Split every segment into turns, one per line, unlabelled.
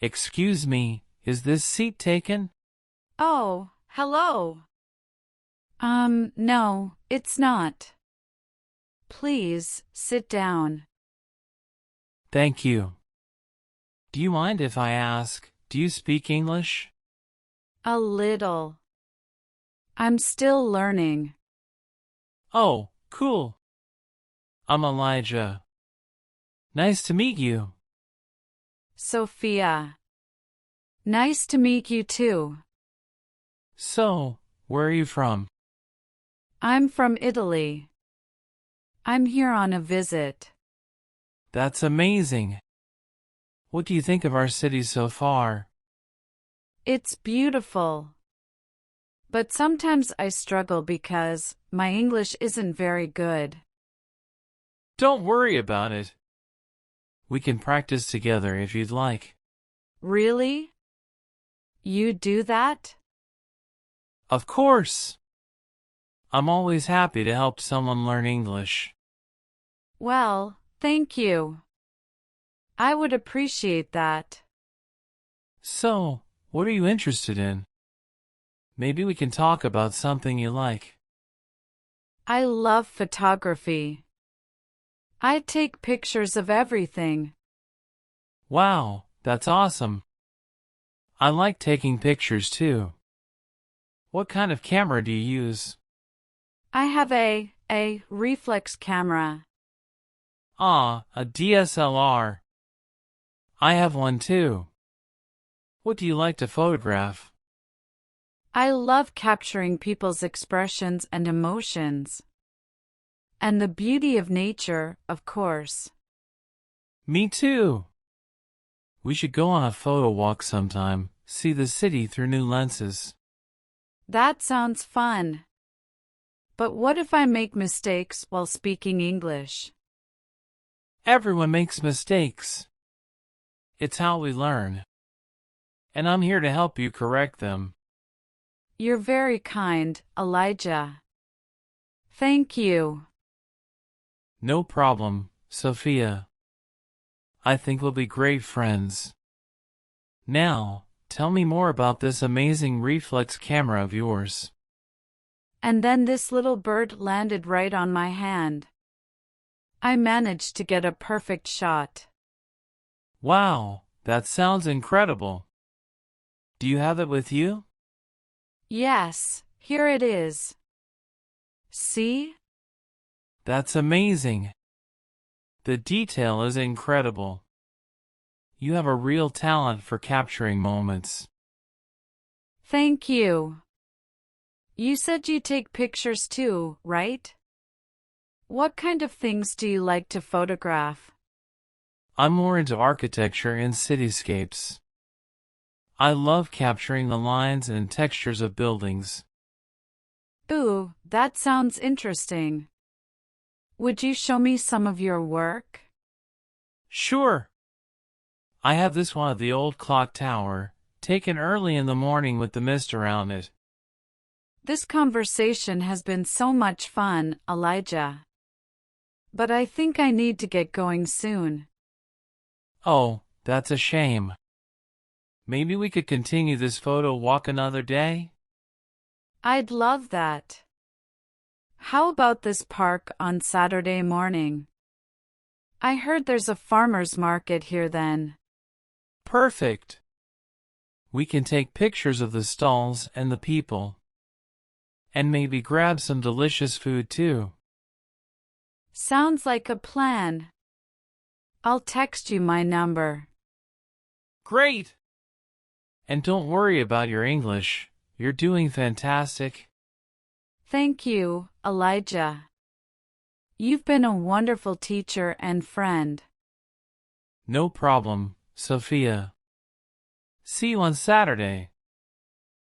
Excuse me, is this seat taken?
Oh, hello. No, it's not. Please, sit down.
Thank you. Do you mind if I ask, do you speak English?
A little. I'm still learning.
Oh, cool. I'm Elijah. Nice to meet you.
Sophia. Nice to meet you too.
So, where are you from?
I'm from Italy. I'm here on a visit.
That's amazing. What do you think of our city so far?
It's beautiful. But sometimes I struggle because my English isn't very good.
Don't worry about it. We can practice together if you'd like.
Really? You do that?
Of course. I'm always happy to help someone learn English.
Well, thank you. I would appreciate that.
So, what are you interested in? Maybe we can talk about something you like.
I love photography. I take pictures of everything.
Wow, that's awesome. I like taking pictures too. What kind of camera do you use?
I have a reflex camera.
Ah, a DSLR. I have one too. What do you like to photograph?
I love capturing people's expressions and emotions. And the beauty of nature, of course.
Me too. We should go on a photo walk sometime, see the city through new lenses.
That sounds fun. But what if I make mistakes while speaking English?
Everyone makes mistakes. It's how we learn. And I'm here to help you correct them.
You're very kind, Elijah. Thank you.
No problem, Sophia. I think we'll be great friends. Now, tell me more about this amazing reflex camera of yours.
And then this little bird landed right on my hand. I managed to get a perfect shot.
Wow, that sounds incredible. Do you have it with you?
Yes, here it is. See?
That's amazing. The detail is incredible. You have a real talent for capturing moments.
Thank you. You said you take pictures too, right? What kind of things do you like to photograph?
I'm more into architecture and cityscapes. I love capturing the lines and textures of buildings.
Ooh, that sounds interesting. Would you show me some of your work?
Sure. I have this one of the old clock tower, taken early in the morning with the mist around it.
This conversation has been so much fun, Elijah. But I think I need to get going soon.
Oh, that's a shame. Maybe we could continue this photo walk another day?
I'd love that. How about this park on Saturday morning? I heard there's a farmer's market here then.
Perfect. We can take pictures of the stalls and the people. And maybe grab some delicious food too.
Sounds like a plan. I'll text you my number.
Great! And don't worry about your English. You're doing fantastic.
Thank you, Elijah. You've been a wonderful teacher and friend.
No problem, Sophia. See you on Saturday.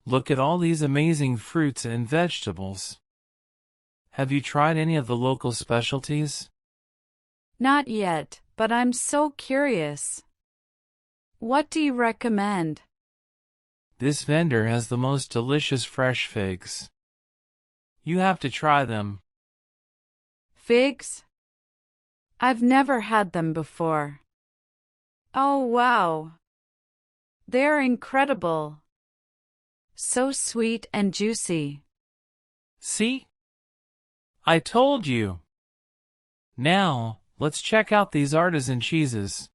Look at all these amazing fruits and vegetables. Have you tried any of the local specialties?
Not yet, but I'm so curious. What do you recommend?
This vendor has the most delicious fresh figs. You have to try them.
Figs? I've never had them before. Oh wow! They're incredible. So sweet and juicy.
See? I told you. Now, let's check out these artisan cheeses.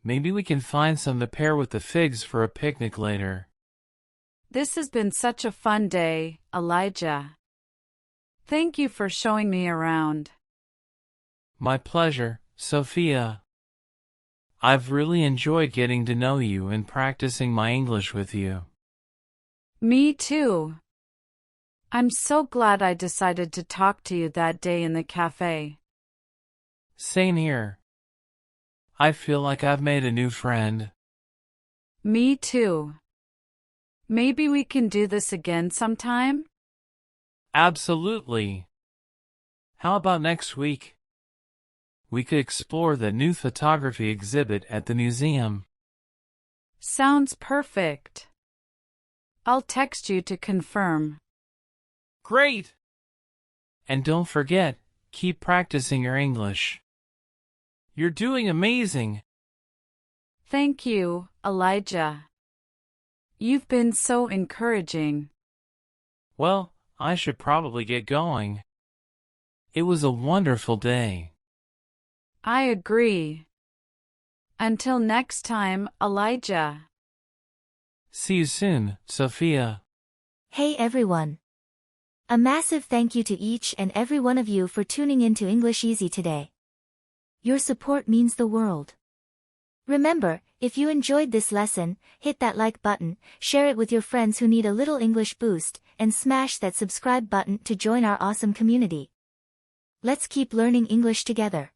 Maybe we can find some to pair with the figs for a picnic later.
This has been such a fun day, Elijah. Thank you for showing me around.
My pleasure, Sophia. I've really enjoyed getting to know you and practicing my English with you.
Me too. I'm so glad I decided to talk to you that day in the cafe.
Same here. I feel like I've made a new friend.
Me too. Maybe we can do this again sometime?
Absolutely. How about next week? We could explore the new photography exhibit at the museum.
Sounds perfect. I'll text you to confirm.
Great! And don't forget, keep practicing your English. You're doing amazing.
Thank you, Elijah. You've been so encouraging.
Well, I should probably get going. It was a wonderful day.
I agree. Until next time, Elijah.
See you soon, Sophia.
Hey everyone! A massive thank you to each and every one of you for tuning in to English Easy today. Your support means the world. Remember, if you enjoyed this lesson, hit that like button, share it with your friends who need a little English boost, and smash that subscribe button to join our awesome community. Let's keep learning English together.